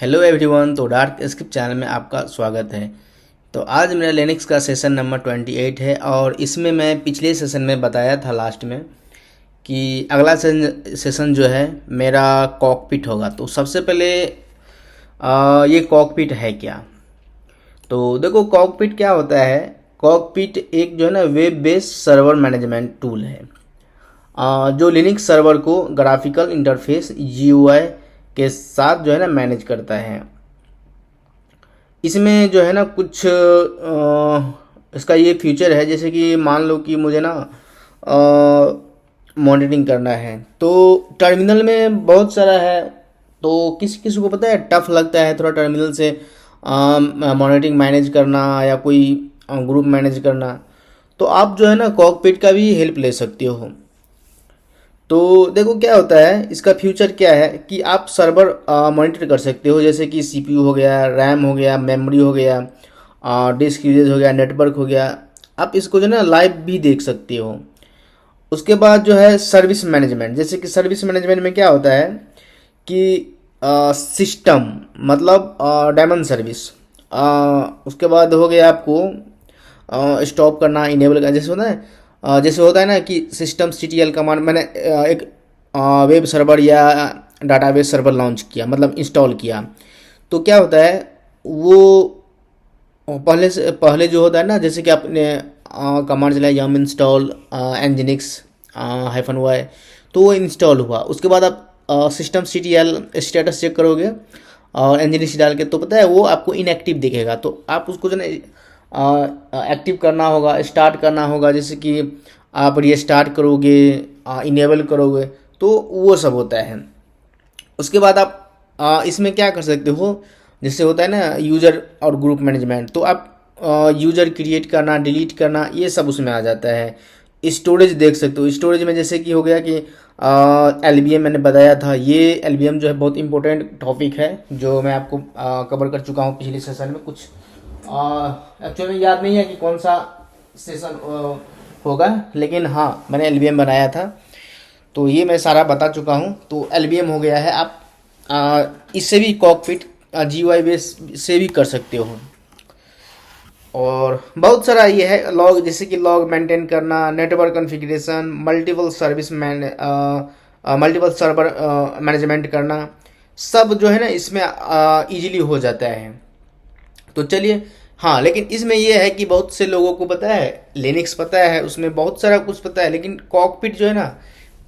Hello everyone. तो dark script channel में आपका स्वागत है। तो आज मेरा लिनक्स का सेशन नंबर 28 है और इसमें मैं पिछले सेशन में बताया था लास्ट में कि अगला सेशन जो है मेरा कॉकपिट होगा। तो सबसे पहले ये कॉकपिट है क्या। तो देखो कॉकपिट क्या होता है। कॉकपिट एक जो है ना web based server management tool है जो लिनक्स सर्वर को ग्राफिकल इंटरफेस GUI के साथ जो है ना मैनेज करता है। इसमें जो है ना कुछ इसका ये फीचर है, जैसे कि मान लो कि मुझे ना मॉनिटरिंग करना है तो टर्मिनल में बहुत सारा है। तो किसी किसी को पता है टफ लगता है थोड़ा टर्मिनल से मॉनिटरिंग मैनेज करना या कोई ग्रुप मैनेज करना। तो आप जो है ना कॉकपिट का भी हेल्प ले सकते हो। तो देखो क्या होता है, इसका फ्यूचर क्या है कि आप सर्वर मॉनिटर कर सकते हो, जैसे कि CPU हो गया, रैम हो गया, मेमोरी हो गया, डिस्क यूजेज हो गया, नेटवर्क हो गया। आप इसको जो है ना लाइव भी देख सकते हो। उसके बाद जो है सर्विस मैनेजमेंट, जैसे कि सर्विस मैनेजमेंट में क्या होता है कि सिस्टम मतलब डायमंड सर्विस। उसके बाद हो गया आपको स्टॉप करना, इनेबल करना। जैसे होता है ना कि सिस्टम CTL कमांड मैंने एक वेब सर्वर या डाटाबेस सर्वर लॉन्च किया, मतलब इंस्टॉल किया। तो क्या होता है वो पहले जो होता है ना, जैसे कि आपने कमांड चलाया yum इंस्टॉल nginx -y, तो वो इंस्टॉल हुआ। उसके बाद आप सिस्टम CTL स्टेटस चेक करोगे और nginx डाल के, तो पता है वो आपको इनएक्टिव दिखेगा। तो आप उसको जो है एक्टिव करना होगा, स्टार्ट करना होगा, जैसे कि आप रीस्टार्ट करोगे, इनेबल करोगे, तो वो सब होता है। उसके बाद आप इसमें क्या कर सकते हो, जैसे होता है ना यूज़र और ग्रुप मैनेजमेंट। तो आप यूज़र क्रिएट करना, डिलीट करना, ये सब उसमें आ जाता है। स्टोरेज देख सकते हो। स्टोरेज में जैसे कि हो गया कि LBM मैंने बताया था। ये LBM जो है बहुत इंपॉर्टेंट टॉपिक है जो मैं आपको कवर कर चुका हूँ पिछले सेशन में। कुछ एक्चुअली में याद नहीं है कि कौन सा सेशन होगा, लेकिन हाँ मैंने LBM बनाया था, तो ये मैं सारा बता चुका हूँ। तो LBM हो गया है। आप इससे भी कॉकपिट GUI बेस से भी कर सकते हो। और बहुत सारा ये है लॉग, जैसे कि लॉग मेंटेन करना, network configuration, multiple server management करना, सब जो है ना इसमें इजीली हो जाता है। तो चलिए, हाँ लेकिन इसमें यह है कि बहुत से लोगों को पता है लिनक्स पता है, उसमें बहुत सारा कुछ पता है, लेकिन कॉकपिट जो है ना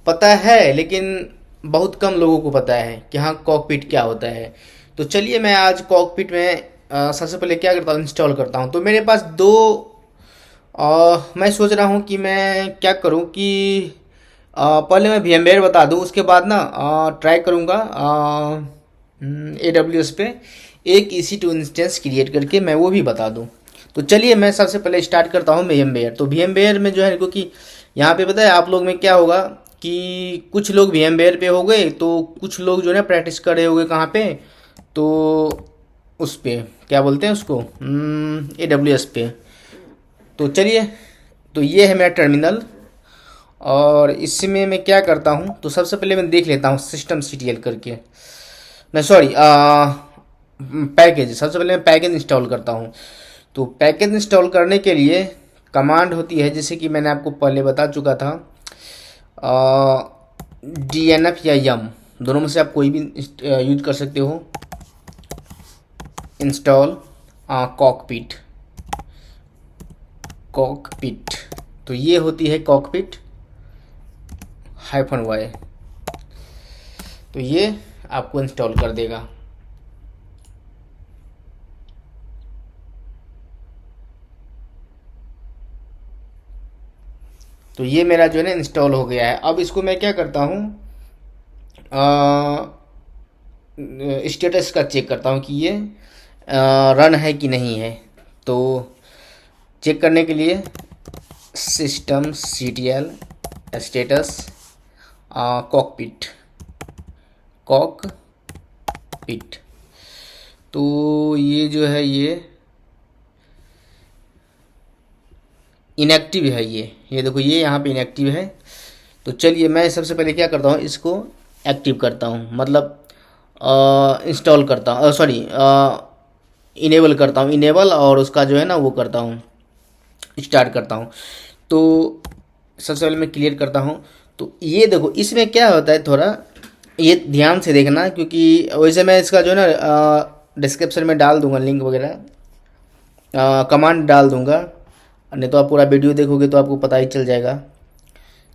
पता है, लेकिन बहुत कम लोगों को पता है कि हाँ कॉकपिट क्या होता है। तो चलिए मैं आज कॉकपिट में सबसे पहले क्या करता हूँ, इंस्टॉल करता हूँ। तो मेरे पास दो मैं सोच रहा हूँ कि मैं क्या करूँ कि पहले मैं VMware बता दूँ, उसके बाद ना ट्राई करूँगा AWS पे एक EC2 इंस्टेंस क्रिएट करके मैं वो भी बता दूँ। तो चलिए मैं सबसे पहले स्टार्ट करता हूँ VMware। तो VMware में जो है, क्योंकि यहाँ पे पता है आप लोग में क्या होगा कि कुछ लोग VMware पे हो गए, तो कुछ लोग जो है ना प्रैक्टिस कर रहे होंगे कहाँ पे, तो उस पे क्या बोलते हैं उसको, AWS पे। तो चलिए, तो ये है मेरा टर्मिनल और इसमें मैं क्या करता हूँ, तो सबसे पहले मैं देख लेता हूँ सिस्टम CTL करके, मैं सॉरी पैकेज। सबसे पहले मैं पैकेज इंस्टॉल करता हूँ। तो पैकेज इंस्टॉल करने के लिए कमांड होती है, जैसे कि मैंने आपको पहले बता चुका था, DNF या यम, दोनों में से आप कोई भी यूज कर सकते हो। इंस्टॉल कॉकपिट, कॉकपिट, तो ये होती है कॉकपिट -y। तो ये आपको इंस्टॉल कर देगा। तो ये मेरा जो है ना इंस्टॉल हो गया है। अब इसको मैं क्या करता हूँ, स्टेटस का चेक करता हूँ कि ये रन है कि नहीं है। तो चेक करने के लिए system CTL status cockpit, cockpit. तो ये जो है ये इनएक्टिव है, ये देखो ये यहाँ पे इनएक्टिव है। तो चलिए मैं सबसे पहले क्या करता हूँ, इसको एक्टिव करता हूँ, मतलब इंस्टॉल करता हूँ, सॉरी इनेबल करता हूँ, इनेबल, और उसका जो है ना वो करता हूँ, स्टार्ट करता हूँ। तो सबसे पहले मैं क्लियर करता हूँ। तो ये देखो इसमें क्या होता है, थोड़ा ये ध्यान से देखना, क्योंकि वैसे मैं इसका जो है ना डिस्क्रिप्शन में डाल दूंगा लिंक वगैरह, कमांड डाल दूंगा, नहीं तो आप पूरा वीडियो देखोगे तो आपको पता ही चल जाएगा।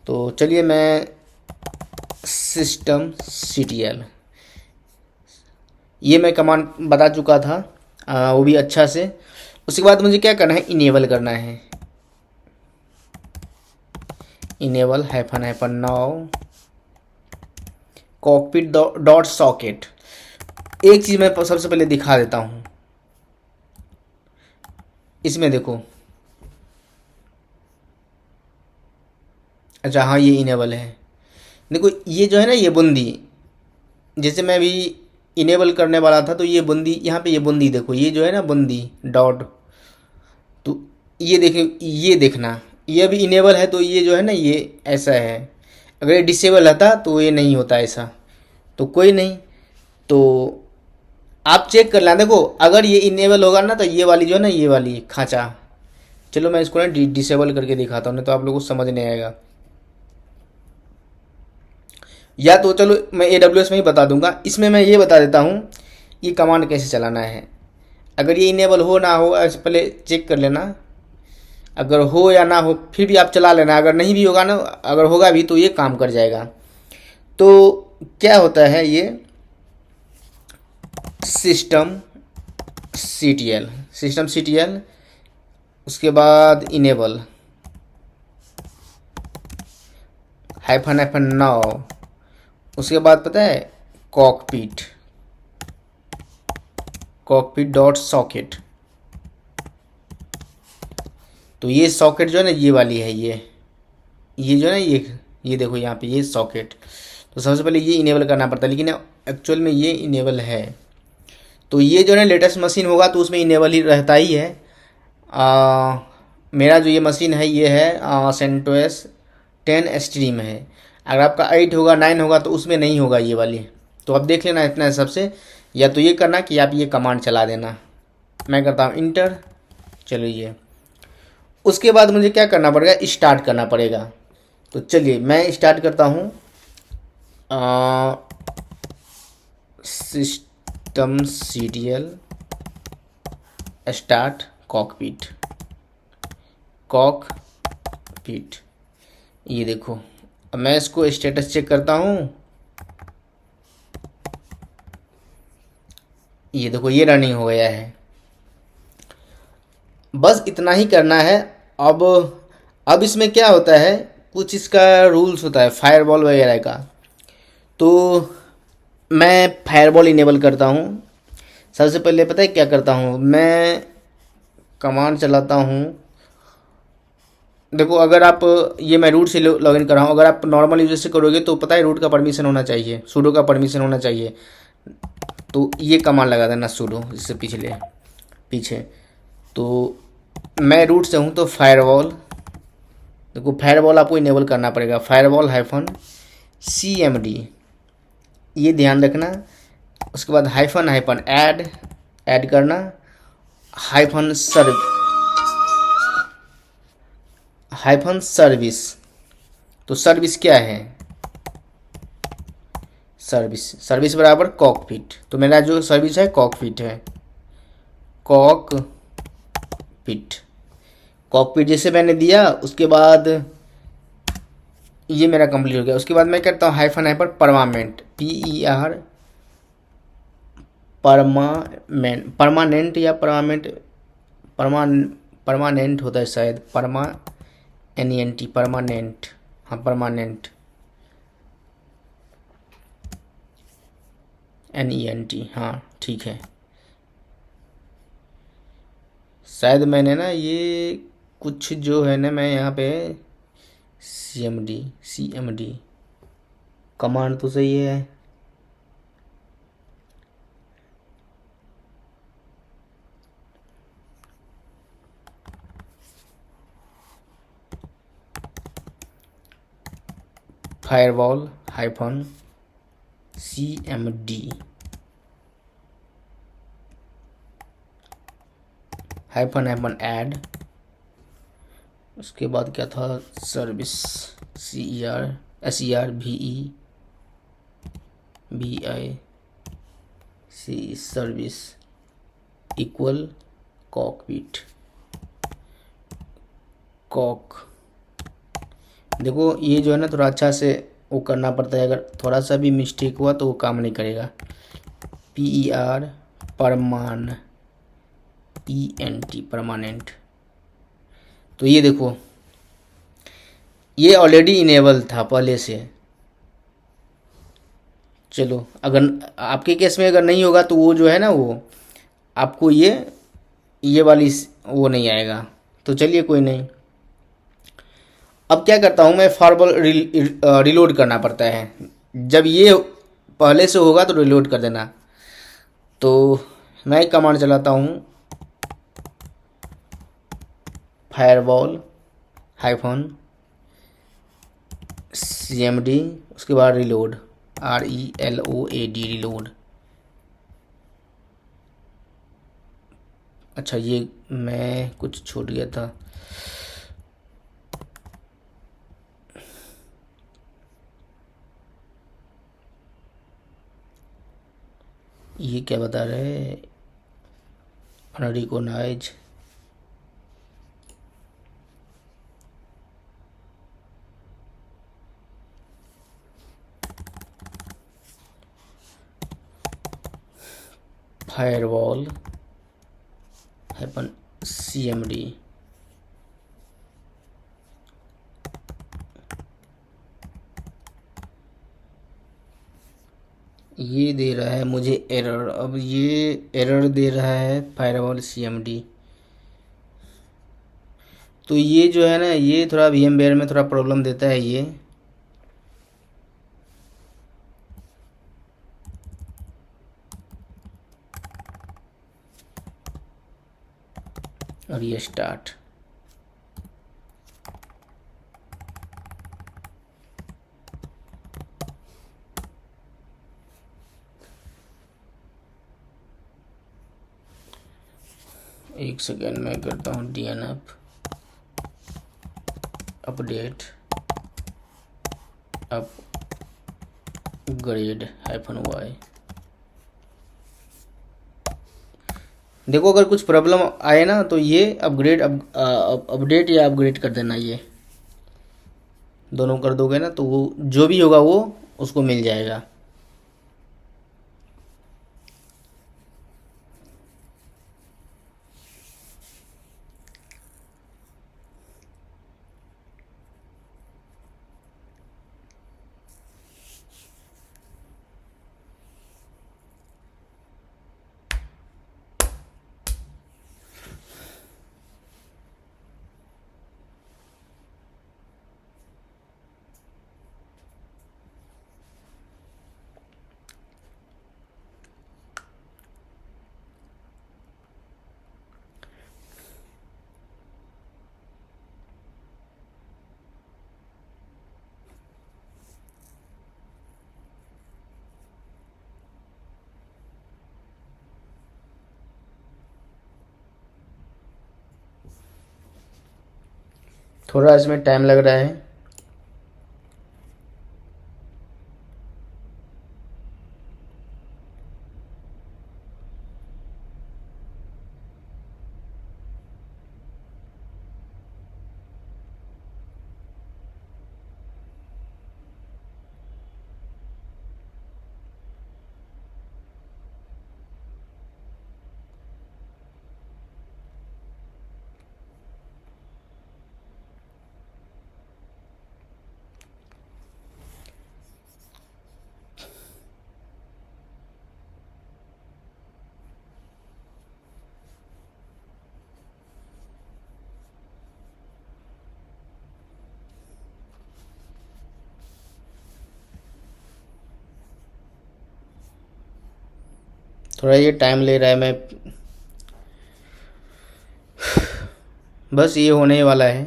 तो चलिए, मैं सिस्टम CTL, ये मैं कमांड बता चुका था, वो भी अच्छा से। उसके बाद मुझे क्या करना है, इनेबल करना है, enable hyphen now cockpit dot socket. एक चीज़ मैं सबसे पहले दिखा देता हूँ, इसमें देखो, अच्छा हाँ ये इनेबल है। देखो ये जो है ना, ये बूंदी, जैसे मैं अभी इनेबल करने वाला था तो ये बूंदी, यहाँ पे ये बूंदी देखो, ये जो है ना बूंदी डॉट, तो ये देखो, ये देखना, ये अभी इनेबल है तो ये जो है ना ये ऐसा है। अगर ये डिसेबल रहता तो ये नहीं होता ऐसा, तो कोई नहीं। तो आप चेक कर लेना, देखो अगर ये इनेबल होगा ना तो ये वाली जो है ना, ये वाली खांचा, चलो मैं इसको ना डिसेबल करके दिखाता हूँ, नहीं तो आप लोगों को समझ नहीं आएगा। या तो चलो मैं AWS में ही बता दूंगा, इसमें मैं ये बता देता हूँ ये कमांड कैसे चलाना है। अगर ये इनेबल हो ना हो, ऐसे पहले चेक कर लेना, अगर हो या ना हो फिर भी आप चला लेना, अगर नहीं भी होगा ना, अगर होगा भी तो ये काम कर जाएगा। तो क्या होता है ये सिस्टम CTL, उसके बाद इनेबल हाइफन नाउ, उसके बाद पता है कॉकपिट डॉट सॉकेट। तो ये सॉकेट जो है ना ये वाली है, ये जो है ना ये देखो यहाँ पे ये सॉकेट। तो सबसे पहले ये इनेबल करना पड़ता है, लेकिन एक्चुअल में ये इनेबल है। तो ये जो है ना लेटेस्ट मशीन होगा तो उसमें इनेबल ही रहता ही है। मेरा जो ये मशीन है ये है CentOS 10 एक्सट्रीम है। अगर आपका 8 होगा 9 होगा तो उसमें नहीं होगा ये वाली। तो आप देख लेना इतना हिसाब से, या तो ये करना कि आप ये कमांड चला देना। मैं करता हूँ इंटर, चलिए। उसके बाद मुझे क्या करना पड़ेगा, स्टार्ट करना पड़ेगा। तो चलिए मैं स्टार्ट करता हूँ, सिस्टम CTL स्टार्ट कॉकपिट, ये देखो। अब मैं इसको स्टेटस चेक करता हूँ, ये देखो ये रनिंग हो गया है। बस इतना ही करना है। अब इसमें क्या होता है, कुछ इसका रूल्स होता है फायरवॉल वगैरह का। तो मैं फायरवॉल इनेबल करता हूँ। सबसे पहले पता है क्या करता हूँ, मैं कमांड चलाता हूँ। देखो अगर आप, ये मैं रूट से लॉगिन कर रहा हूँ, अगर आप नॉर्मल यूजर से करोगे तो पता है रूट का परमिशन होना चाहिए, सूडो का परमिशन होना चाहिए। तो ये कमांड लगा देना सूडो, इससे पीछे। तो मैं रूट से हूँ तो फायरवॉल, देखो फायरवॉल आपको इनेबल करना पड़ेगा, फायरवॉल -CMD, ये ध्यान रखना। उसके बाद हाइफन ऐड करना, हाइफन सर्विस। तो सर्विस क्या है, सर्विस बराबर कॉकपिट। तो मेरा जो सर्विस है कॉकपिट है, कॉकपिट जैसे मैंने दिया। उसके बाद ये मेरा कंप्लीट हो गया। उसके बाद मैं करता हूँ हाइफन परमानेंट, परमानेंट या परमानेंट होता है शायद, परमानेंट, हाँ परमानेंट, NENT, हाँ ठीक है। शायद मैंने ना ये कुछ जो है ना, मैं यहाँ पे CMD कमांड तो सही है। Firewall -CMD, hyphen hyphen add, उसके बाद क्या था, service, CERVIC service equal cockpit, cock. देखो ये जो है ना थोड़ा अच्छा से वो करना पड़ता है, अगर थोड़ा सा भी मिस्टेक हुआ तो वो काम नहीं करेगा। PER Parman, ENT permanent. तो ये देखो ये ऑलरेडी इनेबल था पहले से। चलो अगर आपके केस में अगर नहीं होगा तो वो जो है ना वो आपको ये वाली वो नहीं आएगा। तो चलिए कोई नहीं। अब क्या करता हूँ मैं, फॉरवर्ड रिलोड करना पड़ता है। जब ये पहले से होगा तो रिलोड कर देना। तो मैं एक कमांड चलाता हूँ, फायरवॉल हाइफन CMD, उसके बाद रिलोड, RELOAD रिलोड। अच्छा ये मैं कुछ छूट गया था, ये क्या बता रहे हैं, अनरिकॉग्नाइज। फायरवॉल हाइफन CMD, ये दे रहा है मुझे एरर। अब ये एरर दे रहा है फायरवॉल CMD। तो ये जो है ना ये थोड़ा VMware में थोड़ा प्रॉब्लम देता है ये। और ये स्टार्ट, एक सेकेंड में करता हूँ DNF अपडेट अपग्रेड -y। देखो अगर कुछ प्रॉब्लम आए ना तो ये अपडेट या अपग्रेड कर देना, ये दोनों कर दोगे ना तो वो जो भी होगा वो उसको मिल जाएगा। थोड़ा इसमें टाइम लग रहा है। थोड़ा ये टाइम ले रहा है, मैं बस ये होने वाला है।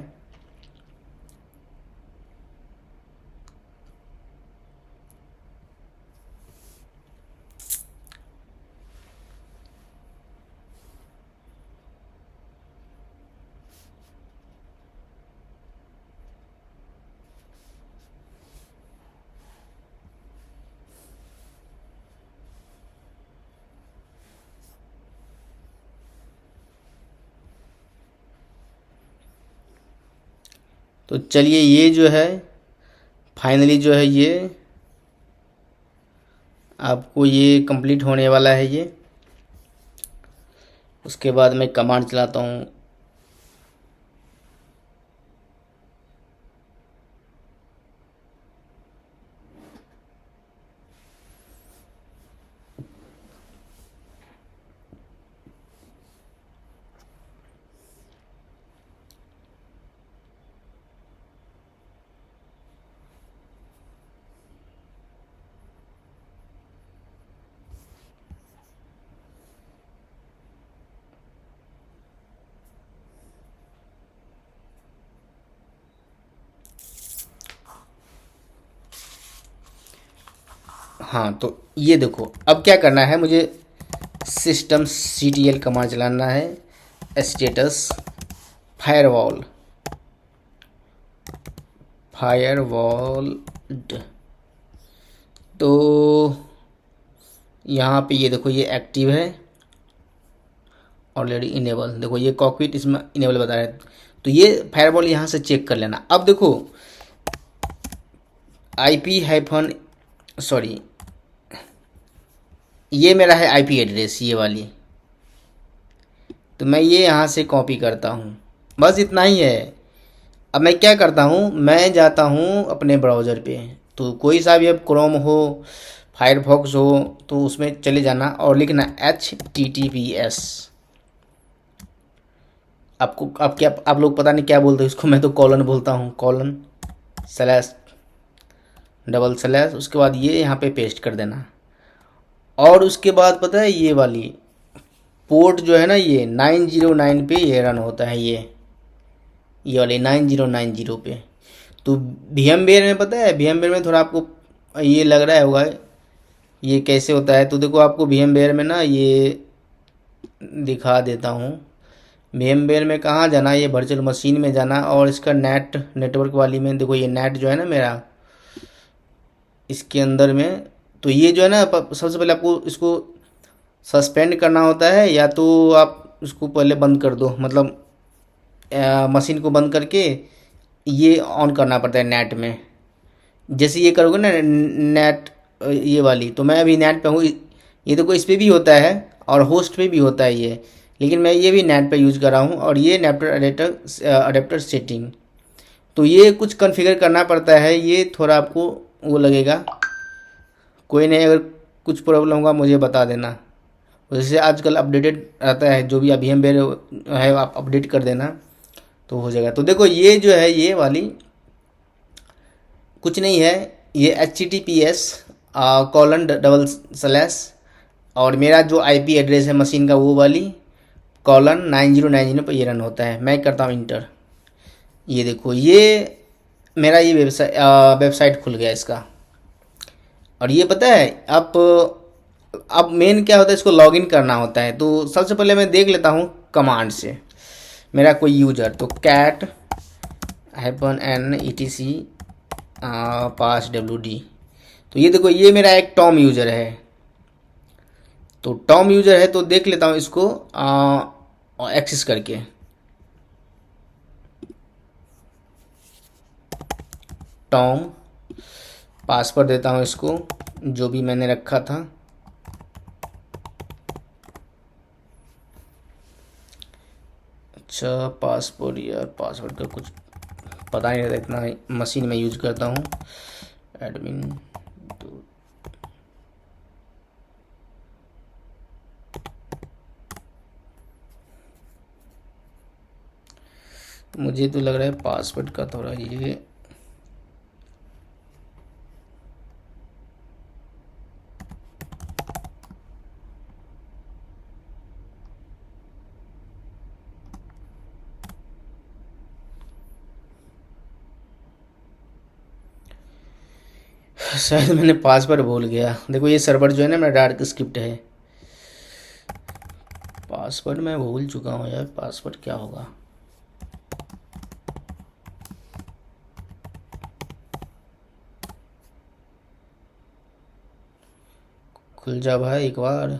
तो चलिए ये जो है फाइनली जो है ये आपको ये कंप्लीट होने वाला है ये। उसके बाद मैं कमांड चलाता हूँ। हाँ तो ये देखो अब क्या करना है मुझे, सिस्टम ctl कमांड चलाना है। स्टेटस फायरवॉल तो यहाँ पे ये देखो ये एक्टिव है ऑलरेडी, इनेबल देखो ये कॉकपिट इसमें इनेबल बता रहा है। तो ये फायरवॉल यहाँ से चेक कर लेना। अब देखो आईपी हाइफन सॉरी ये मेरा है आईपी एड्रेस ये वाली, तो मैं ये यहाँ से कॉपी करता हूँ, बस इतना ही है। अब मैं क्या करता हूँ, मैं जाता हूँ अपने ब्राउज़र पे, तो कोई सा भी अब क्रोम हो फायरफॉक्स हो तो उसमें चले जाना और लिखना HTTPS। आपको आप क्या आप लोग पता नहीं क्या बोलते हैं इसको, मैं तो कॉलन बोलता हूँ, कॉलन स्लैश डबल स्लैश, उसके बाद ये यहाँ पे पेस्ट कर देना। और उसके बाद पता है ये वाली पोर्ट जो है ना ये 909 पे ये रन होता है, ये वाले 9090 पे। तो VMware में पता है, VMware में थोड़ा आपको ये लग रहा होगा ये कैसे होता है, तो देखो आपको VMware में ना ये दिखा देता हूँ। VMware में कहाँ जाना, ये वर्चुअल मशीन में जाना और इसका नेटवर्क वाली में देखो ये नेट जो है ना मेरा इसके अंदर में। तो ये जो है ना सबसे पहले आपको इसको सस्पेंड करना होता है, या तो आप उसको पहले बंद कर दो, मतलब मशीन को बंद करके ये ऑन करना पड़ता है नेट में। जैसे ये करोगे ना नेट ये वाली, तो मैं अभी नेट पे हूँ, ये देखो इस पर भी होता है और होस्ट पे भी होता है ये, लेकिन मैं ये भी नेट पे यूज़ कर रहा हूँ। और ये अडेप्टर सेटिंग, तो ये कुछ कॉन्फ़िगर करना पड़ता है, ये थोड़ा आपको वो लगेगा। कोई नहीं, अगर कुछ प्रॉब्लम होगा मुझे बता देना। जैसे आजकल अपडेटेड रहता है, जो भी अभी हम है आप अपडेट कर देना तो हो जाएगा। तो देखो ये जो है ये वाली कुछ नहीं है, ये HTTPS कॉलन डबल स्लैश और मेरा जो IP एड्रेस है मशीन का वो वाली कॉलन 9090 पर ये रन होता है। मैं करता हूँ इंटर, ये देखो ये मेरा ये वेबसाइट खुल गया इसका। और ये पता है अब मेन क्या होता है, इसको लॉगिन करना होता है। तो सबसे पहले मैं देख लेता हूँ कमांड से मेरा कोई यूजर, तो cat -n etc passwd। तो ये देखो ये मेरा एक टॉम यूजर है, तो टॉम यूजर है तो देख लेता हूँ इसको एक्सेस करके। टॉम पासवर्ड देता हूँ इसको जो भी मैंने रखा था। अच्छा पासवर्ड, यार पासवर्ड का कुछ पता नहीं रहता, इतना मशीन में यूज करता हूँ। एडमिन तो मुझे तो लग रहा है पासवर्ड का थोड़ा ये शायद मैंने पासवर्ड भूल गया। देखो ये सर्वर जो है ना मेरा डार्क स्क्रिप्ट है, पासवर्ड मैं भूल चुका हूँ यार। पासवर्ड क्या होगा, खुल जा भाई एक बार।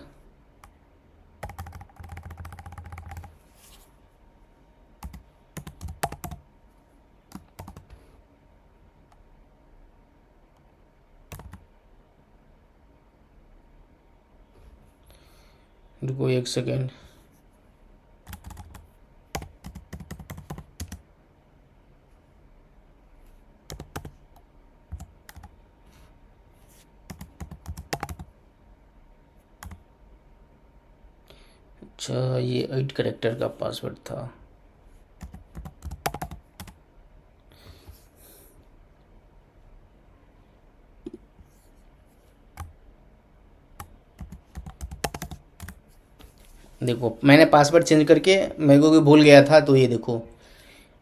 रुको एक सेकेंड। अच्छा, ये 8 कैरेक्टर का पासवर्ड था। देखो मैंने पासवर्ड चेंज करके मेरे को भी भूल गया था, तो ये देखो,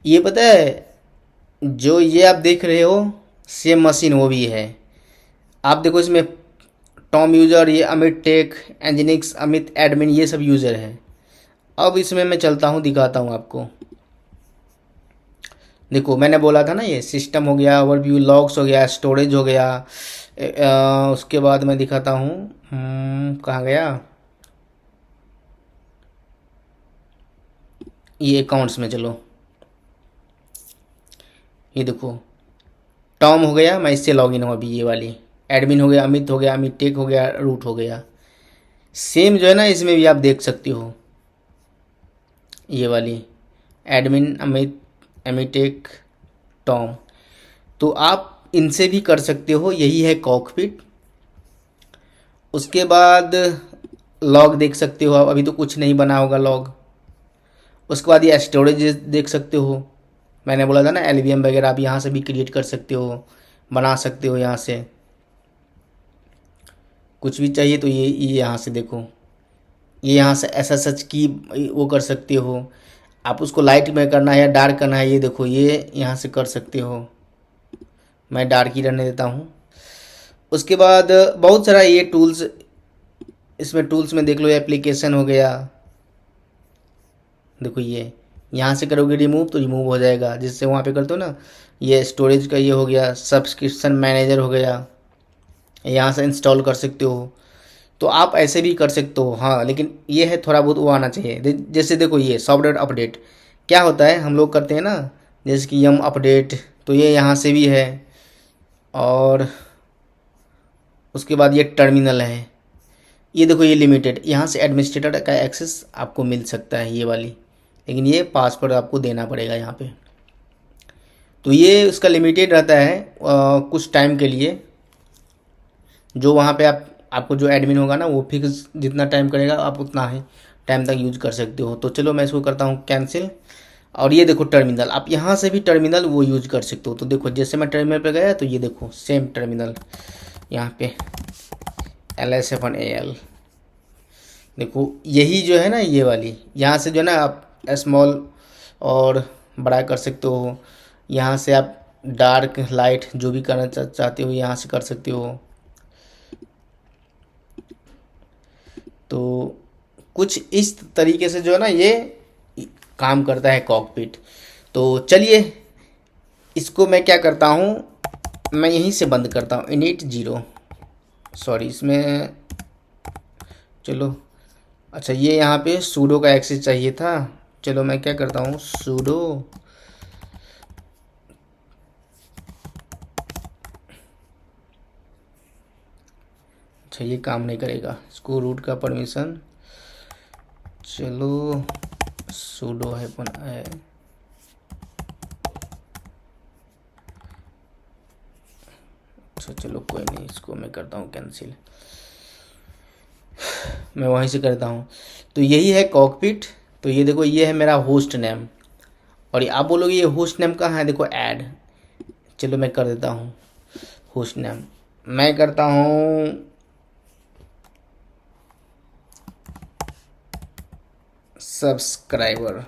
ये पता है जो ये आप देख रहे हो सेम मशीन वो भी है। आप देखो इसमें टॉम यूज़र, ये अमित टेक, एंजिनिक्स, अमित एडमिन, ये सब यूज़र है। अब इसमें मैं चलता हूँ, दिखाता हूँ आपको। देखो मैंने बोला था ना, ये सिस्टम हो गया, ओवरव्यू, लॉग्स हो गया, स्टोरेज हो गया। उसके बाद मैं दिखाता हूँ, कहाँ गया, ये अकाउंट्स में चलो। ये देखो टॉम हो गया, मैं इससे लॉगिन हूँ अभी, ये वाली एडमिन हो गया, अमित हो गया, अमित टेक हो गया, रूट हो गया। सेम जो है ना इसमें भी आप देख सकते हो, ये वाली एडमिन, अमित, अमिटेक, टॉम। तो आप इनसे भी कर सकते हो, यही है कॉकपिट। उसके बाद लॉग देख सकते हो आप, अभी तो कुछ नहीं बना होगा लॉग। उसके बाद ये स्टोरेज देख सकते हो, मैंने बोला था ना एलवीएम वगैरह आप यहाँ से भी क्रिएट कर सकते हो, बना सकते हो यहाँ से। कुछ भी चाहिए तो ये यहाँ से देखो, ये यहाँ से एसएसएच की वो कर सकते हो। आप उसको लाइट में करना है या डार्क करना है, ये देखो ये यहाँ से कर सकते हो। मैं डार्क ही रहने देता हूँ। उसके बाद बहुत सारा ये टूल्स, इसमें टूल्स में देख लो, एप्लीकेशन हो गया। देखो ये यहाँ से करोगे रिमूव तो रिमूव हो जाएगा, जिससे वहाँ पे करते हो ना। ये स्टोरेज का ये हो गया, सब्सक्रिप्शन मैनेजर हो गया, यहाँ से इंस्टॉल कर सकते हो। तो आप ऐसे भी कर सकते हो, हाँ, लेकिन ये है थोड़ा बहुत वो आना चाहिए। जैसे देखो ये सॉफ्टवेयर अपडेट क्या होता है, हम लोग करते हैं ना, जैसे कि यम अपडेट, तो ये यहाँ से भी है। और उसके बाद ये टर्मिनल है, ये देखो ये लिमिटेड, यहाँ से एडमिनिस्ट्रेटर का एक्सेस आपको मिल सकता है, ये वाली, लेकिन ये पासवर्ड आपको देना पड़ेगा यहाँ पे। तो ये उसका लिमिटेड रहता है कुछ टाइम के लिए, जो वहाँ पे आपको जो एडमिन होगा ना वो फिक्स जितना टाइम करेगा आप उतना ही टाइम तक यूज कर सकते हो। तो चलो मैं इसको करता हूँ कैंसिल। और ये देखो टर्मिनल, आप यहाँ से भी टर्मिनल वो यूज कर सकते हो। तो देखो जैसे मैं टर्मिनल पे गया तो ये देखो सेम टर्मिनल यहाँ पे LS7AL, देखो यही जो है ना ये वाली, यहाँ से जो है ना आप स्मॉल और बड़ा कर सकते हो। यहाँ से आप डार्क लाइट जो भी करना चाहते हो यहाँ से कर सकते हो। तो कुछ इस तरीके से जो है ना ये काम करता है कॉकपिट। तो चलिए इसको मैं क्या करता हूँ, मैं यहीं से बंद करता हूँ इनिट 0, सॉरी इसमें चलो। अच्छा ये यहाँ पे सूडो का एक्सेस चाहिए था, चलो मैं क्या करता हूँ सूडो, अच्छा ये काम नहीं करेगा, इसको रूट का परमिशन, चलो सूडो है अच्छा चलो कोई नहीं, इसको मैं करता हूँ कैंसिल, मैं वहीं से करता हूँ। तो यही है कॉकपिट। तो ये देखो ये है मेरा होस्ट नेम, और ये आप बोलोगे ये होस्ट नेम कहाँ है, देखो ऐड, चलो मैं कर देता हूँ होस्ट नेम, मैं करता हूँ सब्सक्राइबर,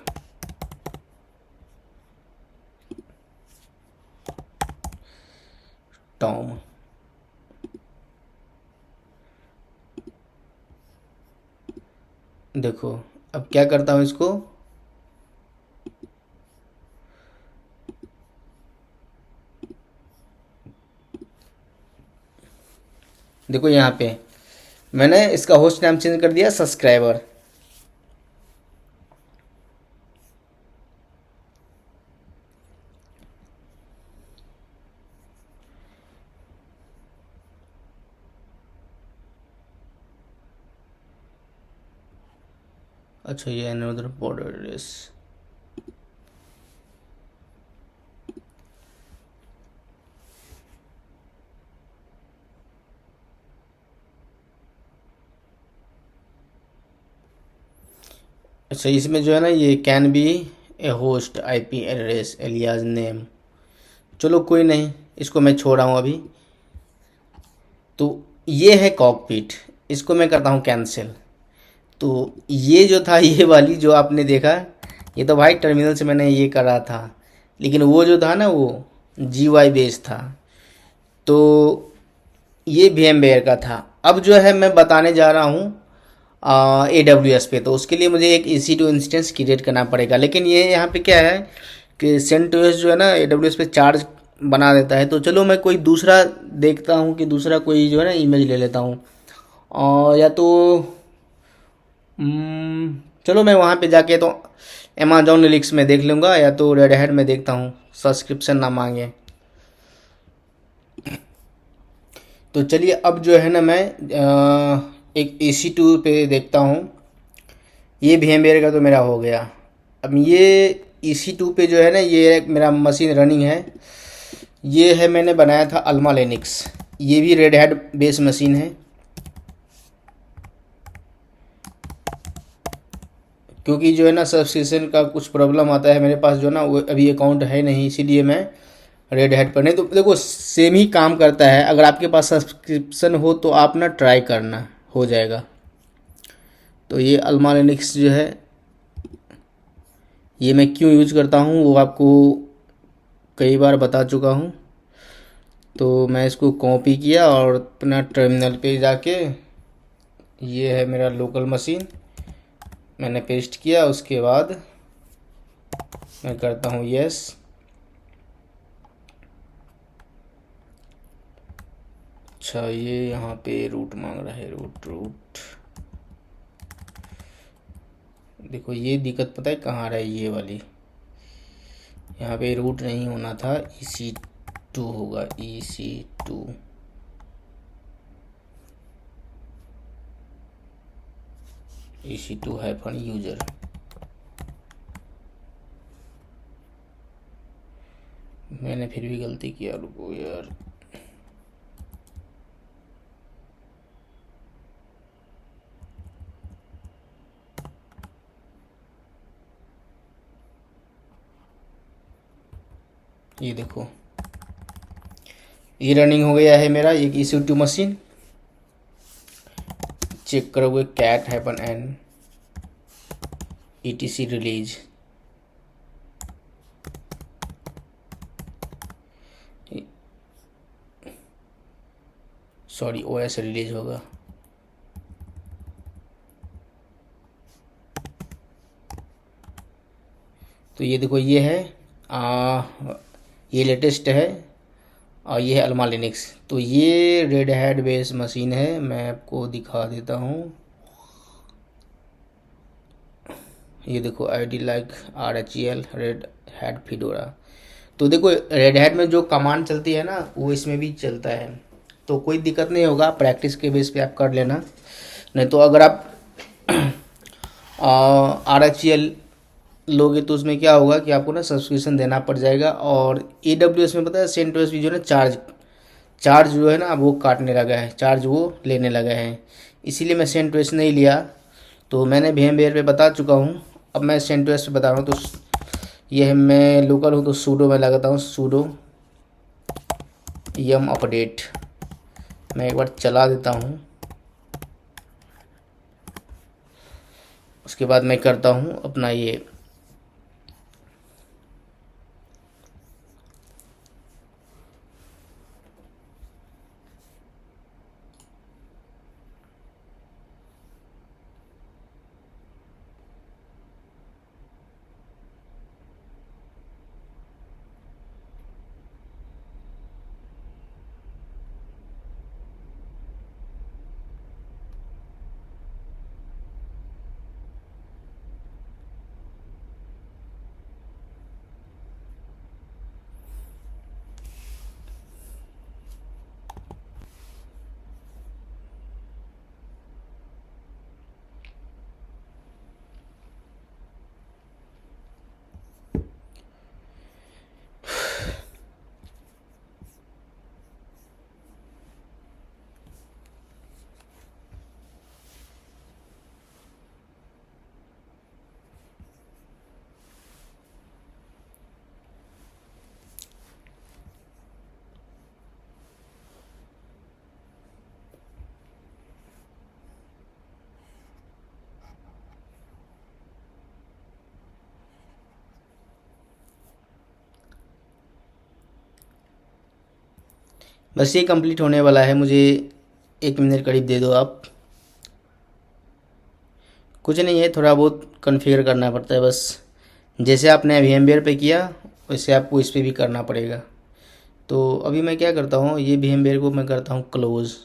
टॉम। देखो अब क्या करता हूँ इसको, देखो यहाँ पे मैंने इसका होस्ट नाम चेंज कर दिया सब्सक्राइबर। अच्छा, ये अनदर बॉर्डर एड्रेस। अच्छा, इसमें जो है ना ये can be A host IP address alias name. चलो कोई नहीं, इसको मैं छोड़ रहा हूँ अभी। तो ये है कॉकपिट, इसको मैं करता हूँ कैंसिल। तो ये जो था, ये वाली जो आपने देखा, ये तो भाई टर्मिनल से मैंने ये करा था, लेकिन वो जो था ना वो GUI बेस था। तो ये VMware का था। अब जो है मैं बताने जा रहा हूँ AWS पे। तो उसके लिए मुझे एक EC2 इंस्टेंस क्रिएट करना पड़ेगा, लेकिन ये यहाँ पे क्या है कि CentOS जो है ना AWS पे चार्ज बना देता है। तो चलो मैं कोई दूसरा देखता हूँ कि दूसरा कोई जो है ना इमेज ले लेता हूँ। या तो चलो मैं वहाँ पे जाके तो अमेजोन लिंक्स में देख लूँगा, या तो रेड हैट में देखता हूँ सब्सक्रिप्शन ना मांगे। तो चलिए अब जो है ना मैं एक EC2 पे देखता हूँ। ये VMware का तो मेरा हो गया। अब ये EC2 पे जो है ना ये एक मेरा मशीन रनिंग है। ये है, मैंने बनाया था अल्मा लिनक्स। ये भी रेड हैट बेस मशीन है। क्योंकि जो है ना सब्सक्रिप्शन का कुछ प्रॉब्लम आता है, मेरे पास जो ना वो अभी अकाउंट है नहीं, इसीलिए मैं रेड हैट पर नहीं। तो देखो सेम ही काम करता है, अगर आपके पास सब्सक्रिप्शन हो तो आप ना ट्राई करना, हो जाएगा। तो ये अल्मा लिनक्स जो है, ये मैं क्यों यूज करता हूँ वो आपको कई बार बता चुका हूँ। तो मैं इसको कॉपी किया और अपना टर्मिनल पे जाके, ये है मेरा लोकल मशीन, मैंने पेस्ट किया। उसके बाद मैं करता हूँ यस। अच्छा, ये यहाँ पे रूट मांग रहा है, रूट। देखो ये दिक्कत पता है कहाँ आ रहा है, ये वाली। यहाँ पे रूट नहीं होना था, EC2 होगा, EC2। EC2 hyphen user. मैंने फिर भी गलती किया, रुको यार। ये देखो ये रनिंग हो गया है मेरा एक EC2 मशीन। चेक करोगे cat hyphen N ETC release. Sorry, OS release होगा। तो ये देखो ये है ये लेटेस्ट है, और ये है अल्मा लिनक्स। तो ये रेड हैट बेस मशीन है, मैं आपको दिखा देता हूँ। ये देखो ID like RHEL Red Hat Fedora. तो देखो रेड हैट में जो कमांड चलती है ना वो इसमें भी चलता है। तो कोई दिक्कत नहीं होगा, प्रैक्टिस के बेस पे आप कर लेना। नहीं तो अगर आप RHEL लोगे तो उसमें क्या होगा कि आपको ना सब्सक्रिप्शन देना पड़ जाएगा। और AWS में पता है CentOS भी जो है ना चार्ज जो है ना वो काटने लगा है, चार्ज वो लेने लगा है। इसीलिए मैं CentOS नहीं लिया। तो मैंने VMware पे बता चुका हूँ, अब मैं CentOS पे बता रहा हूँ। तो ये है, मैं लोकल हूँ तो सूडो में लगाता हूँ, सूडो yum अपडेट। मैं एक बार चला देता हूँ, उसके बाद मैं करता हूँ अपना ये। बस ये कंप्लीट होने वाला है, मुझे 1 मिनट करीब दे दो आप। कुछ नहीं है, थोड़ा बहुत कॉन्फ़िगर करना पड़ता है बस। जैसे आपने VMware पे किया वैसे आपको इस पे भी करना पड़ेगा। तो अभी मैं क्या करता हूँ, ये VMware को मैं करता हूँ क्लोज़।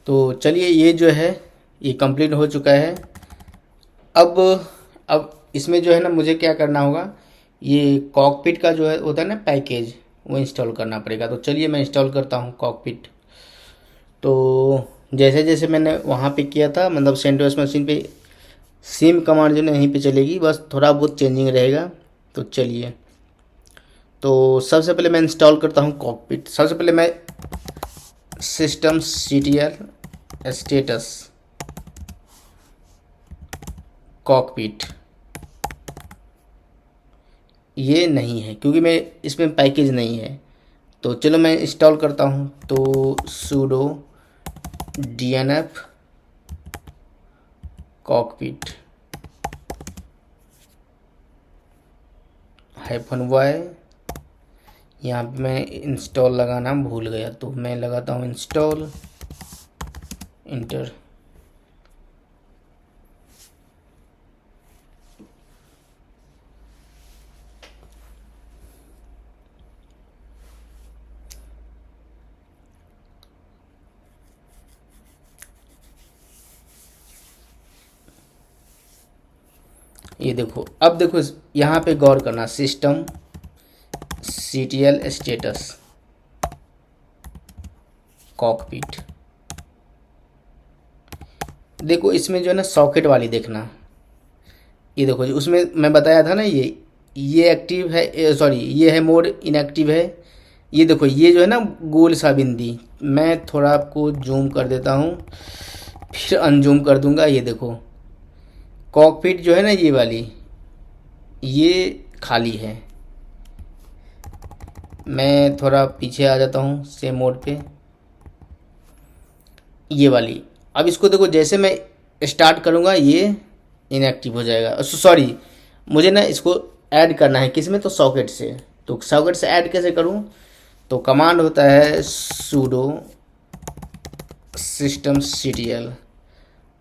तो चलिए, ये जो है ये कंप्लीट हो चुका है। अब अब इसमें जो है ना, मुझे क्या करना होगा, ये कॉकपिट का जो है होता है ना पैकेज, वो इंस्टॉल करना पड़ेगा। तो चलिए मैं इंस्टॉल करता हूँ कॉकपिट। तो जैसे जैसे मैंने वहाँ पे किया था, मतलब सेंटोस मशीन पे सिम कमांड जो है यहीं पे चलेगी, बस थोड़ा बहुत चेंजिंग रहेगा। तो चलिए, तो सबसे पहले मैं इंस्टॉल करता हूँ कॉकपिट। सबसे पहले मैं सिस्टम CTL स्टेटस कॉकपिट, ये नहीं है क्योंकि मैं इसमें पैकेज नहीं है। तो चलो मैं इंस्टॉल करता हूँ। तो sudo dnf कॉकपिट -y, यहाँ पे मैं इंस्टॉल लगाना भूल गया, तो मैं लगाता हूँ इंस्टॉल, इंटर। ये देखो, अब देखो यहाँ पे गौर करना, सिस्टम CTL स्टेटस कॉकपिट। देखो इसमें जो है ना सॉकेट वाली देखना, ये देखो उसमें मैं बताया था ना, ये एक्टिव है, सॉरी ये है मोड इनएक्टिव है। ये देखो ये जो है ना गोल सा बिंदी, मैं थोड़ा आपको जूम कर देता हूँ फिर अनजूम कर दूंगा। ये देखो कॉकपिट जो है ना ये वाली, ये खाली है। मैं थोड़ा पीछे आ जाता हूँ सेम मोड पे, ये वाली। अब इसको देखो, जैसे मैं स्टार्ट करूँगा ये इनएक्टिव हो जाएगा। सॉरी, मुझे ना इसको ऐड करना है किस में, तो सॉकेट से। तो सॉकेट से ऐड कैसे करूँ, तो कमांड होता है sudo system CTL,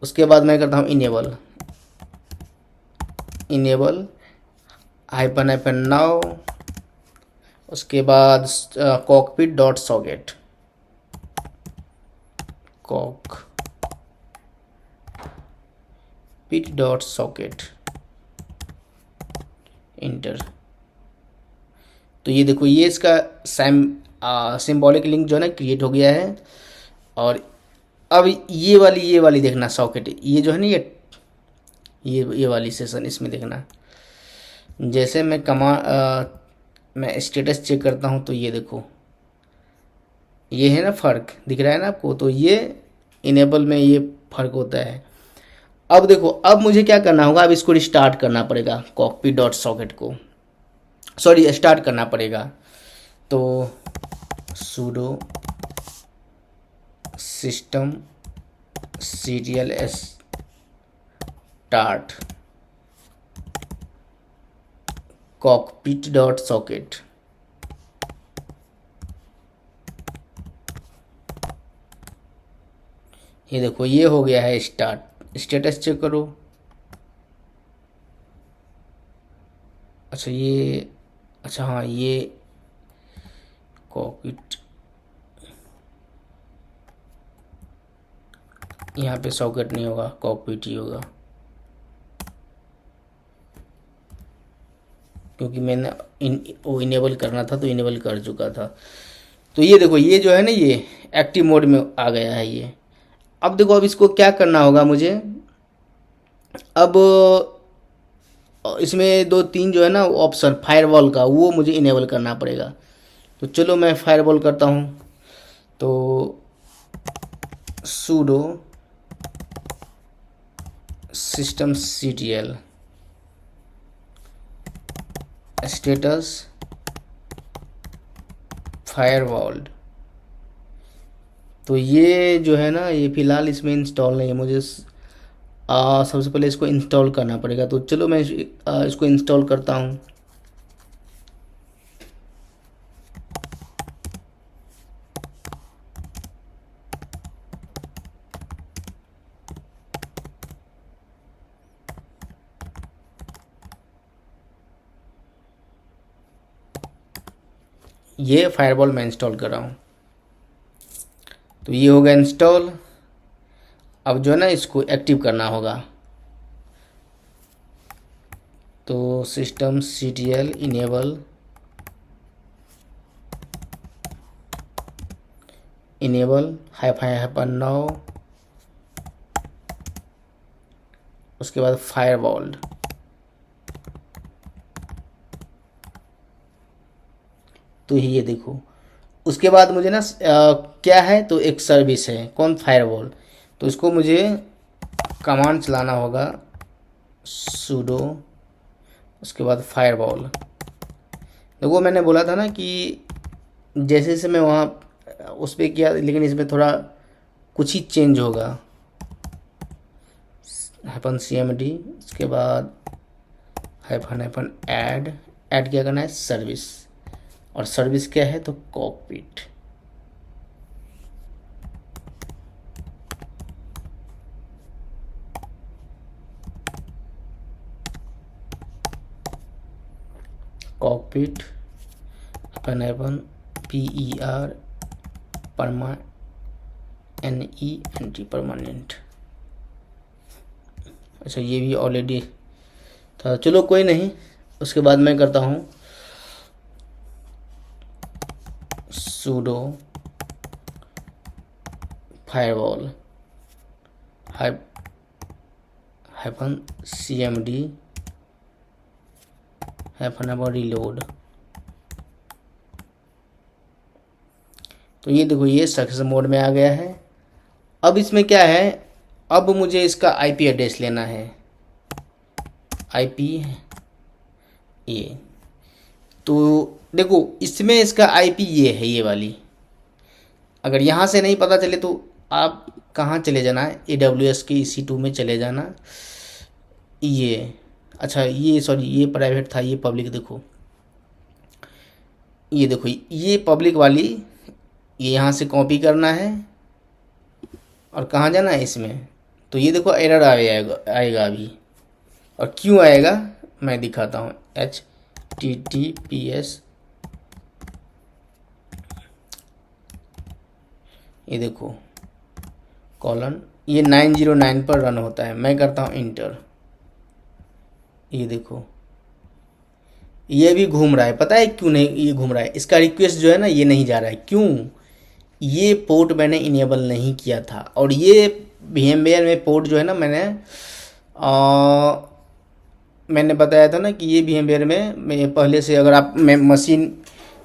उसके बाद मैं करता हूँ इनेबल -now, उसके बाद cockpit dot socket, cockpit dot socket, inter. तो ये देखो ये इसका सिंबॉलिक लिंक जो है ना क्रिएट हो गया है। और अब ये वाली देखना सॉकेट, ये जो है ना ये वाली सेशन इसमें देखना। जैसे मैं स्टेटस चेक करता हूँ, तो ये देखो ये है ना फ़र्क दिख रहा है ना आपको, तो ये इनेबल में ये फ़र्क होता है। अब देखो, अब मुझे क्या करना होगा, अब इसको रिस्टार्ट करना पड़ेगा कॉकपिट डॉट सॉकेट को, सॉरी स्टार्ट करना पड़ेगा। तो sudo system CTL start cockpit dot socket, ये देखो ये हो गया है स्टार्ट। स्टेटस चेक करो। अच्छा ये, अच्छा हाँ, ये कॉकपिट, यहाँ पे सॉकेट नहीं होगा, कॉकपिट ही होगा, क्योंकि मैंने वो इनेबल करना था तो इनेबल कर चुका था। तो ये देखो, ये जो है ना, ये एक्टिव मोड में आ गया है ये। अब देखो, अब इसको क्या करना होगा मुझे, अब इसमें 2-3 जो है ना ऑप्शन फायरवॉल का, वो मुझे इनेबल करना पड़ेगा। तो चलो मैं फायरवॉल करता हूँ। तो sudo systemctl स्टेटस फायरवॉल। तो ये जो है ना, ये फ़िलहाल इसमें इंस्टॉल नहीं है, मुझे सबसे पहले इसको इंस्टॉल करना पड़ेगा। तो चलो मैं इसको इंस्टॉल करता हूँ। ये फायरवॉल मैं इंस्टॉल कर रहा हूँ। तो ये हो गया इंस्टॉल। अब जो है ना, इसको एक्टिव करना होगा। तो systemctl इनेबल -now, उसके बाद फायरवॉल। तो ये देखो, उसके बाद मुझे ना क्या है, तो एक सर्विस है, कौन, फायरवॉल। तो इसको मुझे कमांड चलाना होगा, sudo, उसके बाद फायरवॉल। देखो मैंने बोला था ना कि जैसे जैसे मैं वहाँ उस पर किया, लेकिन इसमें थोड़ा कुछ ही चेंज होगा। -cmd, उसके बाद ऐड क्या करना है, सर्विस। और सर्विस क्या है, तो कॉकपिट। Cockpit PER permanent. अच्छा, ये भी ऑलरेडी था, चलो कोई नहीं। उसके बाद मैं करता हूँ sudo फायरवॉल -cmd -reload। तो ये देखो, ये सक्सेस मोड में आ गया है। अब इसमें क्या है, अब मुझे इसका आईपी एड्रेस लेना है, आईपी ये। तो देखो, इसमें इसका आईपी ये है, ये वाली। अगर यहाँ से नहीं पता चले तो आप कहाँ चले जाना है, AWS के EC2 में चले जाना। ये अच्छा, ये सॉरी, ये प्राइवेट था, ये पब्लिक। देखो, ये देखो, ये पब्लिक वाली, ये यहाँ से कॉपी करना है और कहाँ जाना है, इसमें। तो ये देखो, एरर आएगा अभी। और क्यों आएगा मैं दिखाता हूँ, HTTPS, ये देखो कॉलन, ये 909 पर रन होता है। मैं करता हूँ इंटर, ये देखो ये भी घूम रहा है। पता है क्यों नहीं ये घूम रहा है, इसका रिक्वेस्ट जो है ना, ये नहीं जा रहा है। क्यों, ये पोर्ट मैंने इनेबल नहीं किया था। और ये VMware में पोर्ट जो है ना, मैंने बताया था ना कि ये VMware में मैं पहले से, अगर आप मशीन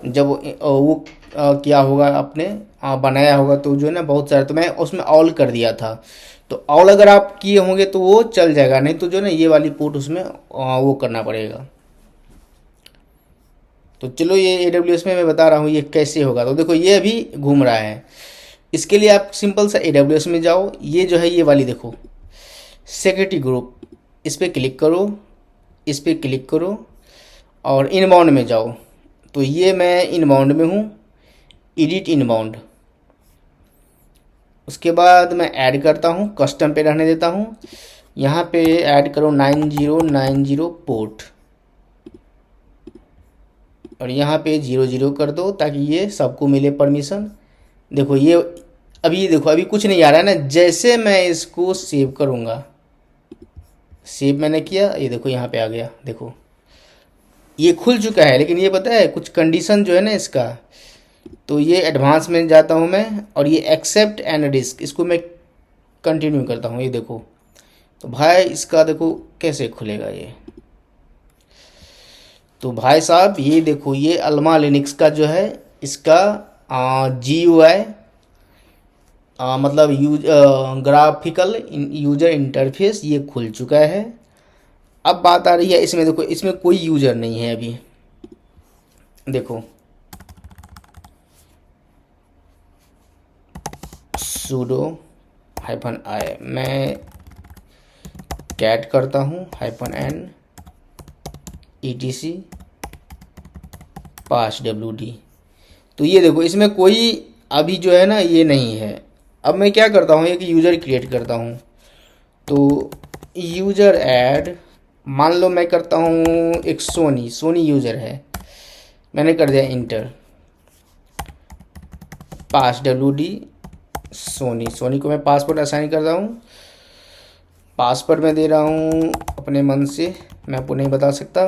जब वो किया होगा आपने, बनाया होगा, तो जो है ना बहुत सारा, तो मैं उसमें ऑल कर दिया था। तो ऑल अगर आप किए होंगे तो वो चल जाएगा, नहीं तो जो है ना, ये वाली पोर्ट उसमें वो करना पड़ेगा। तो चलो, ये AWS में मैं बता रहा हूँ ये कैसे होगा। तो देखो, ये अभी घूम रहा है। इसके लिए आप सिंपल सा AWS में जाओ, ये जो है, ये वाली देखो, सिक्योरिटी ग्रुप, इस पर क्लिक करो, इस पर क्लिक करो और इनबाउंड में जाओ। तो ये मैं इनबाउंड में हूँ, एडिट इनबाउंड। उसके बाद मैं ऐड करता हूँ, कस्टम पे रहने देता हूँ। यहाँ पे ऐड करो 9090 पोर्ट। और यहाँ पे 0 0 कर दो ताकि ये सबको मिले परमिशन। देखो ये अभी देखो अभी कुछ नहीं आ रहा है ना, जैसे मैं इसको सेव करूँगा, सेव मैंने किया, ये देखो यहाँ पे आ गया, देखो ये खुल चुका है। लेकिन ये पता है कुछ कंडीशन जो है ना इसका, तो ये एडवांस में जाता हूँ मैं और ये एक्सेप्ट एंड रिस्क, इसको मैं कंटिन्यू करता हूँ। ये देखो तो भाई इसका देखो कैसे खुलेगा ये। तो भाई साहब ये देखो ये अल्मा लिनक्स का जो है इसका GUI मतलब ग्राफिकल यूजर इंटरफेस ये खुल चुका है। अब बात आ रही है इसमें, देखो इसमें कोई यूजर नहीं है अभी। देखो sudo -i मैं कैट करता हूँ -n etc passwd। तो ये देखो इसमें कोई अभी जो है ना ये नहीं है। अब मैं क्या करता हूँ, एक यूज़र क्रिएट करता हूँ। तो यूज़र ऐड, मान लो मैं करता हूँ एक सोनी यूज़र है, मैंने कर दिया इंटर, passwd सोनी को मैं पासवर्ड असाइन कर रहा हूँ। पासवर्ड मैं दे रहा हूँ अपने मन से, मैं आपको नहीं बता सकता।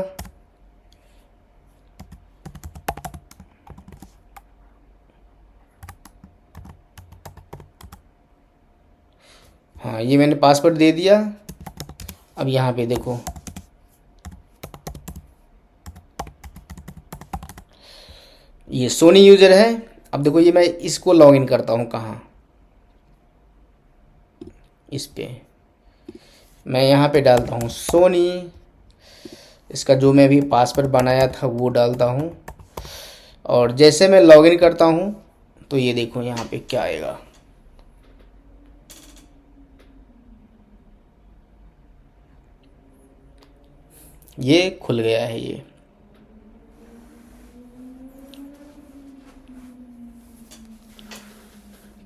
हाँ ये मैंने पासवर्ड दे दिया। अब यहाँ पे देखो ये सोनी यूज़र है। अब देखो ये मैं इसको लॉगिन करता हूँ कहाँ, इस पे मैं यहाँ पे डालता हूँ सोनी, इसका जो मैं भी पासवर्ड बनाया था वो डालता हूँ। और जैसे मैं लॉगिन करता हूँ तो ये देखो यहाँ पे क्या आएगा, ये खुल गया है ये।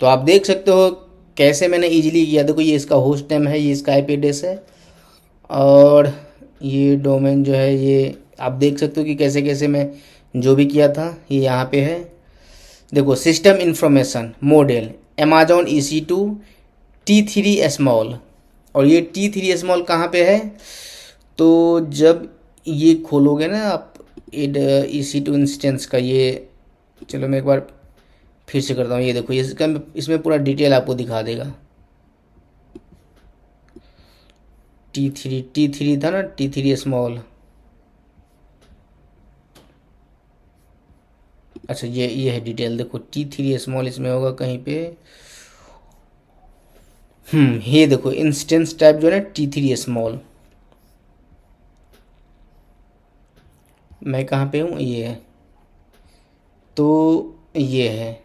तो आप देख सकते हो कैसे मैंने इजीली किया। देखो ये इसका होस्ट नेम है, ये इसका IP एड्रेस है, और ये डोमेन जो है ये आप देख सकते हो कि कैसे कैसे मैं जो भी किया था ये यहाँ पे है। देखो system information model Amazon EC2 T3 small, और ये T3 स्मॉल कहाँ पे है, तो जब ये खोलोगे ना आप EC2 इंस्टेंस का, ये चलो मैं एक बार फिर से करता हूँ। ये देखो इसमें पूरा डिटेल आपको दिखा देगा। T3 था ना, T3 स्मॉल। अच्छा ये है डिटेल, देखो T3 स्मॉल इसमें होगा कहीं पे। ये देखो इंस्टेंस टाइप जो है ना T3 स्मॉल, मैं कहाँ पे हूँ, ये है, तो ये है।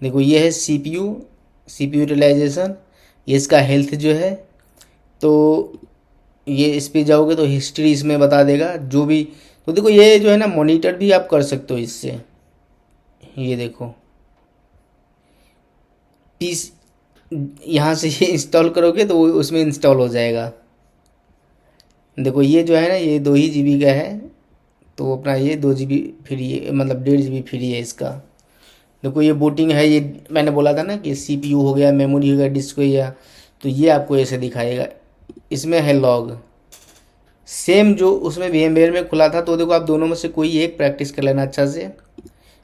देखो ये है CPU यूटिलाइजेशन, ये इसका हेल्थ जो है। तो ये इस पे जाओगे तो हिस्ट्री इसमें बता देगा जो भी। तो देखो ये जो है ना मॉनिटर भी आप कर सकते हो इससे। ये देखो पीस यहाँ से ये इंस्टॉल करोगे तो वो उसमें इंस्टॉल हो जाएगा। देखो ये जो है ना ये 2 ही GB का है, तो अपना ये 2 GB फ्री है, मतलब 1.5 GB फ्री है इसका। देखो ये बूटिंग है, ये मैंने बोला था ना कि CPU हो गया, मेमोरी हो गया, डिस्क हो गया, तो ये आपको ऐसे दिखाएगा। इसमें है लॉग, सेम जो उसमें VMware में खुला था। तो देखो आप दोनों में से कोई एक प्रैक्टिस कर लेना अच्छा से।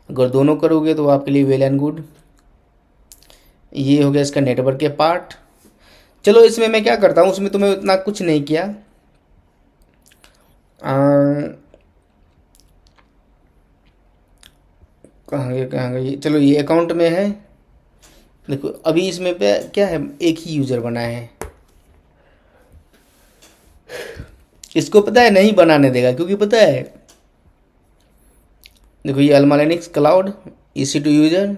अगर दोनों करोगे तो आपके लिए वेल एंड गुड। ये हो गया इसका नेटवर्क के पार्ट। चलो इसमें मैं क्या करता हूँ, उसमें तो मैं उतना कुछ नहीं किया। कहाँ गए, चलो ये अकाउंट में है। देखो अभी इसमें पे क्या है, एक ही यूज़र बना है। इसको पता है नहीं बनाने देगा, क्योंकि पता है देखो ये Alma Linux cloud EC2 user.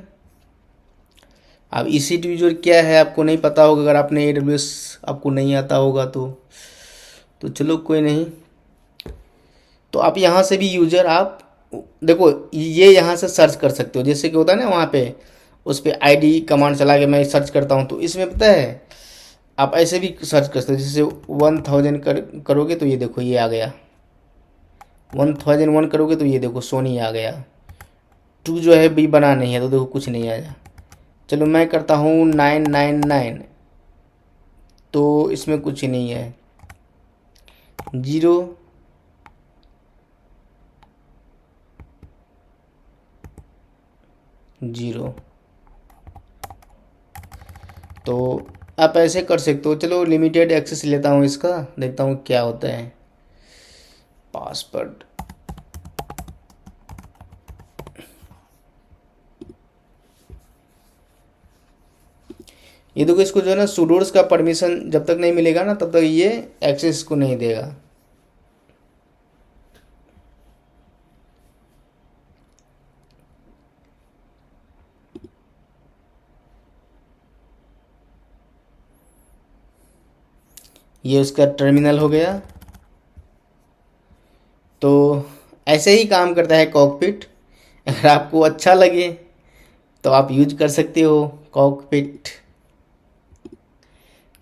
अब EC2 यूज़र क्या है आपको नहीं पता होगा, अगर आपने AWS आपको नहीं आता होगा तो चलो कोई नहीं। तो आप यहाँ से भी यूज़र आप देखो ये यहाँ से सर्च कर सकते हो, जैसे कि होता है ना वहाँ पे उस पर ID कमांड चला के मैं सर्च करता हूँ। तो इसमें पता है आप ऐसे भी सर्च कर सकते हो, जैसे 1000 करोगे तो ये देखो ये आ गया, 1001 करोगे तो ये देखो सोनी आ गया। 2 जो है भी बना नहीं है तो देखो कुछ नहीं आया। चलो मैं करता हूँ 999, तो इसमें कुछ नहीं है। 0 0, तो आप ऐसे कर सकते हो। चलो लिमिटेड एक्सेस लेता हूँ इसका, देखता हूँ क्या होता है। पासवर्ड, ये देखो इसको जो है ना सुडोर्स का परमिशन जब तक नहीं मिलेगा ना तब तक ये एक्सेस को नहीं देगा। ये उसका टर्मिनल हो गया। तो ऐसे ही काम करता है कॉकपिट। अगर आपको अच्छा लगे तो आप यूज कर सकते हो कॉकपिट।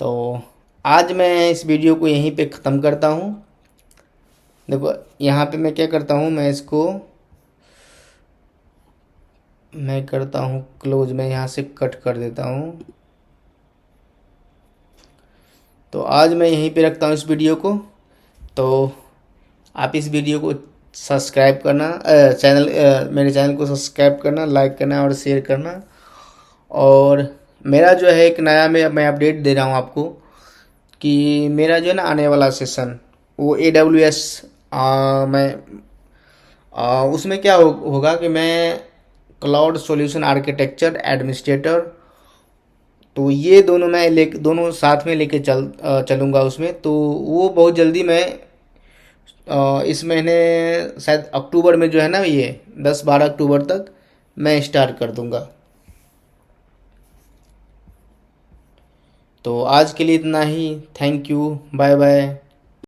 तो आज मैं इस वीडियो को यहीं पे ख़त्म करता हूँ। देखो यहाँ पे मैं क्या करता हूँ, मैं करता हूँ क्लोज, मैं यहाँ से कट कर देता हूँ। तो आज मैं यहीं पे रखता हूँ इस वीडियो को। तो आप इस वीडियो को सब्सक्राइब करना, मेरे चैनल को सब्सक्राइब करना, लाइक करना और शेयर करना। और मेरा जो है एक नया मैं अपडेट दे रहा हूँ आपको कि मेरा जो है ना आने वाला सेशन वो AWS, मैं उसमें क्या होगा कि मैं क्लाउड सॉल्यूशन आर्किटेक्चर एडमिनिस्ट्रेटर, तो ये दोनों मैं दोनों साथ में लेके चलूँगा उसमें। तो वो बहुत जल्दी मैं इस महीने शायद अक्टूबर में जो है ना, ये 10-12 अक्टूबर तक मैं स्टार्ट कर दूँगा। तो आज के लिए इतना ही। Thank you, bye bye.